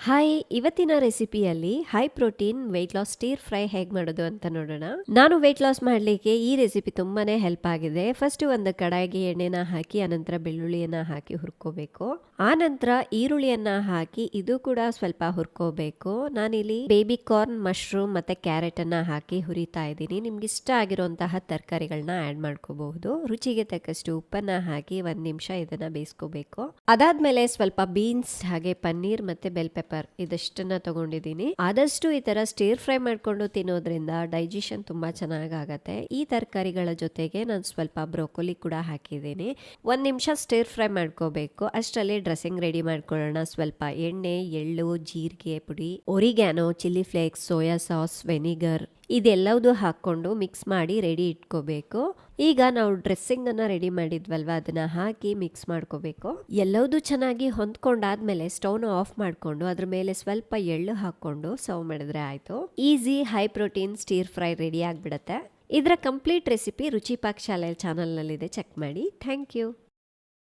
Hi, ಇವತ್ತಿನ ರೆಸಿಪಿಯಲ್ಲಿ high protein weight loss stir fry ಹೇಗೆ ಮಾಡೋದು ಅಂತ ನೋಡೋಣ. ನಾನು ವೆಯ್ಟ್ ಲಾಸ್ ಮಾಡಲಿಕ್ಕೆ ಈ ರೆಸಿಪಿ ತುಂಬಾನೇ ಹೆಲ್ಪ್ ಆಗಿದೆ. ಫಸ್ಟ್ ಒಂದು ಕಡಾಯಿಗೆ ಎಣ್ಣೆನ ಹಾಕಿ ಅನಂತರ ಬೆಳ್ಳುಳ್ಳಿಯನ್ನ ಹಾಕಿ ಹುರ್ಕೋಬೇಕು. ಆ ನಂತರ ಈರುಳ್ಳಿಯನ್ನ ಹಾಕಿ ಇದು ಕೂಡ ಸ್ವಲ್ಪ ಹುರ್ಕೋಬೇಕು. ನಾನಿಲ್ಲಿ ಬೇಬಿ ಕಾರ್ನ್, ಮಶ್ರೂಮ್ ಮತ್ತೆ ಕ್ಯಾರೆಟ್ ಅನ್ನ ಹಾಕಿ ಹುರಿತಾ ಇದ್ದೀನಿ. ನಿಮ್ಗೆ ಇಷ್ಟ ಆಗಿರುವಂತಹ ತರಕಾರಿಗಳನ್ನ ಆಡ್ ಮಾಡ್ಕೋಬಹುದು. ರುಚಿಗೆ ತಕ್ಕಷ್ಟು ಉಪ್ಪನ್ನ ಹಾಕಿ 1 ನಿಮಿಷ ಇದನ್ನ ಬೇಯಿಸ್ಕೋಬೇಕು. ಅದಾದ್ಮೇಲೆ ಸ್ವಲ್ಪ ಬೀನ್ಸ್ ಹಾಗೆ ಪನ್ನೀರ್ ಮತ್ತೆ ಬೆಲ್ ಪೆಪ್ಪರ್ ಇದಷ್ಟನ್ನ ತಗೊಂಡಿದ್ದೀನಿ. ಆದಷ್ಟು ಈ ತರ ಸ್ಟಿರ್ ಫ್ರೈ ಮಾಡ್ಕೊಂಡು ತಿನ್ನೋದ್ರಿಂದ ಡೈಜೆಷನ್ ತುಂಬಾ ಚೆನ್ನಾಗಾಗತ್ತೆ. ಈ ತರಕಾರಿಗಳ ಜೊತೆಗೆ ನಾನು ಸ್ವಲ್ಪ ಬ್ರೋಕೊಲಿ ಕೂಡ ಹಾಕಿದ್ದೀನಿ. 1 ನಿಮಿಷ ಸ್ಟಿರ್ ಫ್ರೈ ಮಾಡ್ಕೋಬೇಕು. ಅಷ್ಟರಲ್ಲಿ ಡ್ರೆಸ್ಸಿಂಗ್ ರೆಡಿ ಮಾಡ್ಕೊಳ್ಳೋಣ. ಸ್ವಲ್ಪ ಎಣ್ಣೆ, ಎಳ್ಳು, ಜೀರಿಗೆ ಪುಡಿ, oregano, chilli flakes, soya sauce, vinegar ಇದೆಲ್ಲವುದು ಹಾಕೊಂಡು ಮಿಕ್ಸ್ ಮಾಡಿ ರೆಡಿ ಇಟ್ಕೋಬೇಕು. ಈಗ ನಾವು ಡ್ರೆಸ್ಸಿಂಗ್ ಅನ್ನ ರೆಡಿ ಮಾಡಿದ್ವಲ್ವಾ, ಅದನ್ನ ಹಾಕಿ ಮಿಕ್ಸ್ ಮಾಡ್ಕೋಬೇಕು. ಎಲ್ಲವೂ ಚೆನ್ನಾಗಿ ಹೊಂದ್ಕೊಂಡಾದ್ಮೇಲೆ ಸ್ಟವ್ನ ಆಫ್ ಮಾಡ್ಕೊಂಡು ಅದ್ರ ಮೇಲೆ ಸ್ವಲ್ಪ ಎಳ್ಳು ಹಾಕೊಂಡು ಸರ್ವ್ ಮಾಡಿದ್ರೆ ಆಯ್ತು. Easy high protein stir fry ready ಆಗ್ಬಿಡತ್ತೆ. ಇದರ ಕಂಪ್ಲೀಟ್ ರೆಸಿಪಿ ರುಚಿ ಪಾಕ್ ಶಾಲೆ ಚಾನಲ್ ನಲ್ಲಿದೆ, ಚೆಕ್ ಮಾಡಿ. Thank you.